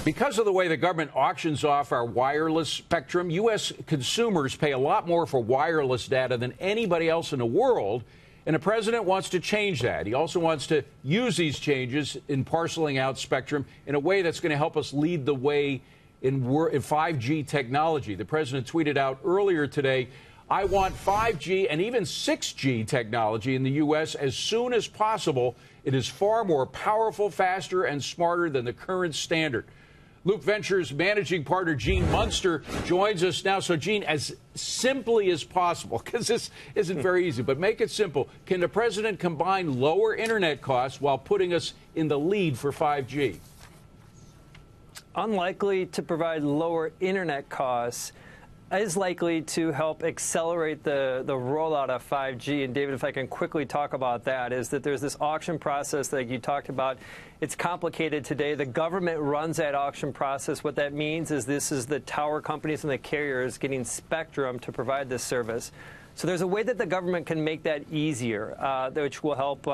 Because of the way the government auctions off our wireless spectrum, U.S. consumers pay a lot more for wireless data than anybody else in the world, and the president wants to change that. He also wants to use these changes in parceling out spectrum in a way that's going to help us lead the way in 5G technology. The president tweeted out earlier today, "I want 5G and even 6G technology in the U.S. as soon as possible. It is far more powerful, faster, and smarter than the current standard." Loup Ventures managing partner Gene Munster joins us now. So, Gene, as simply as possible, because this isn't very easy, but make it simple. Can the president combine lower internet costs while putting us in the lead for 5G? Unlikely to provide lower internet costs is likely to help accelerate the rollout of 5G. And, David, if I can quickly talk about that, is that there's this auction process that you talked about. It's complicated today. The government runs that auction process. What that means is this is the tower companies and the carriers getting spectrum to provide this service. So there's a way that the government can make that easier, which will help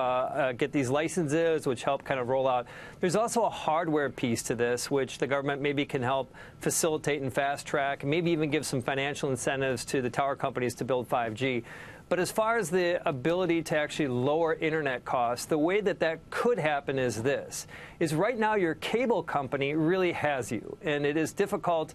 get these licenses, which help kind of roll out. There's also a hardware piece to this, which the government maybe can help facilitate and fast track, maybe even give some financial incentives to the tower companies to build 5G. But as far as the ability to actually lower internet costs, the way that that could happen is this, is right now your cable company really has you. And it is difficult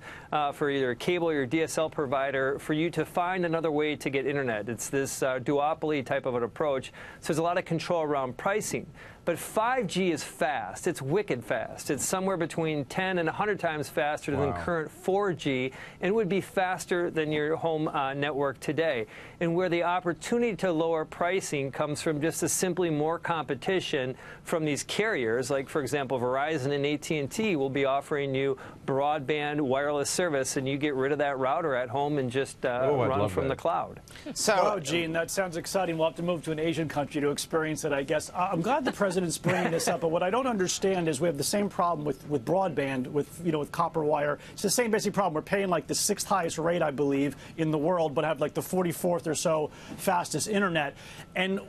for either cable or your DSL provider for you to find another way to get internet. It's this duopoly type of an approach. So there's a lot of control around pricing. But 5G is fast. It's wicked fast. It's somewhere between 10 and 100 times faster than current 4G, and would be faster than your home network today. And where the opportunity to lower pricing comes from just simply more competition from these carriers, like, for example, Verizon and AT&T will be offering you broadband wireless service, and you get rid of that router at home and just run from the cloud. So, wow, Gene, that sounds exciting. We'll have to move to an Asian country to experience it, I guess. I'm glad the president's bringing this up, but what I don't understand is we have the same problem with broadband, with copper wire. It's the same basic problem. We're paying like the 6th highest rate, I believe, in the world, but have like the 44th or so fastest internet. And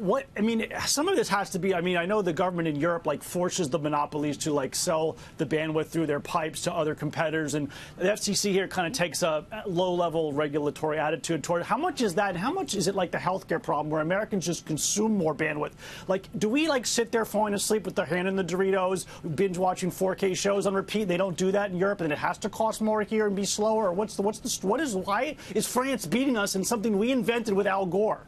some of this has to be, I know the government in Europe like forces the monopolies to like sell the bandwidth through their pipes to other competitors, and the FCC here kind of takes a low-level regulatory attitude toward it. How much is that, and how much is it like the healthcare problem where Americans just consume more bandwidth? Like, do we like sit there falling asleep with their hand in the Doritos, binge watching 4K shows on repeat? They don't do that in Europe, and it has to cost more here and be slower. Or why is France beating us in something we invented with Al Gore?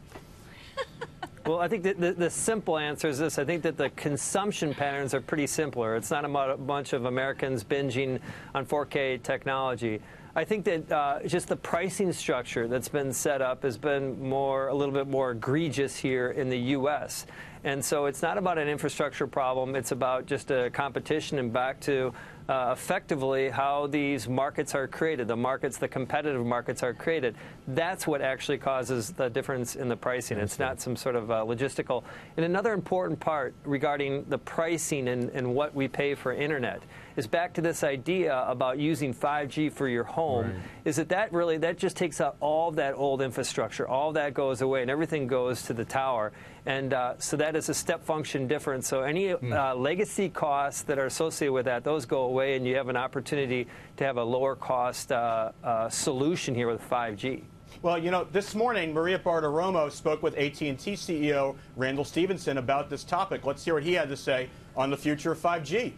Well, I think that the simple answer is this. I think that the consumption patterns are pretty simpler. It's not a bunch of Americans binging on 4K technology. I think that just the pricing structure that's been set up has been a little bit more egregious here in the U.S. And so it's not about an infrastructure problem. It's about just a competition and back to effectively how these markets are created, the competitive markets are created. That's what actually causes the difference in the pricing. It's not some sort of logistical. And another important part regarding the pricing and what we pay for internet is back to this idea about using 5G for your home, is that just takes out all of that old infrastructure. All of that goes away, and everything goes to the tower. And so that is a step function difference. So any legacy costs that are associated with that, those go away, and you have an opportunity to have a lower cost solution here with 5G. Well, this morning, Maria Bartiromo spoke with AT&T CEO Randall Stephenson about this topic. Let's hear what he had to say on the future of 5G.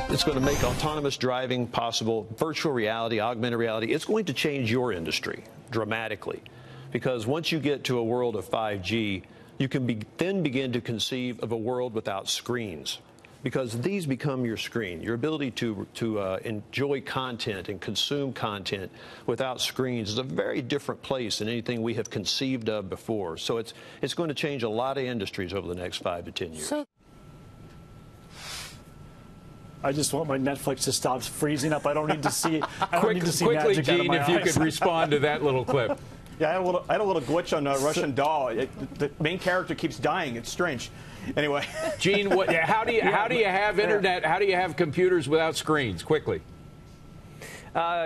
It's going to make autonomous driving possible, virtual reality, augmented reality. It's going to change your industry dramatically, because once you get to a world of 5G, you can then begin to conceive of a world without screens, because these become your screen. Your ability to enjoy content and consume content without screens is a very different place than anything we have conceived of before. So it's going to change a lot of industries over the next 5 to 10 years. I just want my Netflix to stop freezing up. I don't need to see. Quickly, Gene, if you could respond to that little clip. Yeah, I had a little glitch on Russian Doll. The main character keeps dying. It's strange. Anyway, Gene, how do you have internet? How do you have computers without screens? Quickly.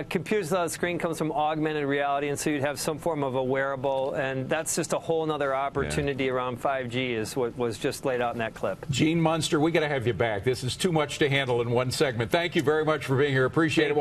computers without a screen comes from augmented reality, and so you'd have some form of a wearable, and that's just a whole other opportunity around 5G is what was just laid out in that clip. Gene Munster, we got to have you back. This is too much to handle in one segment. Thank you very much for being here. Appreciate it.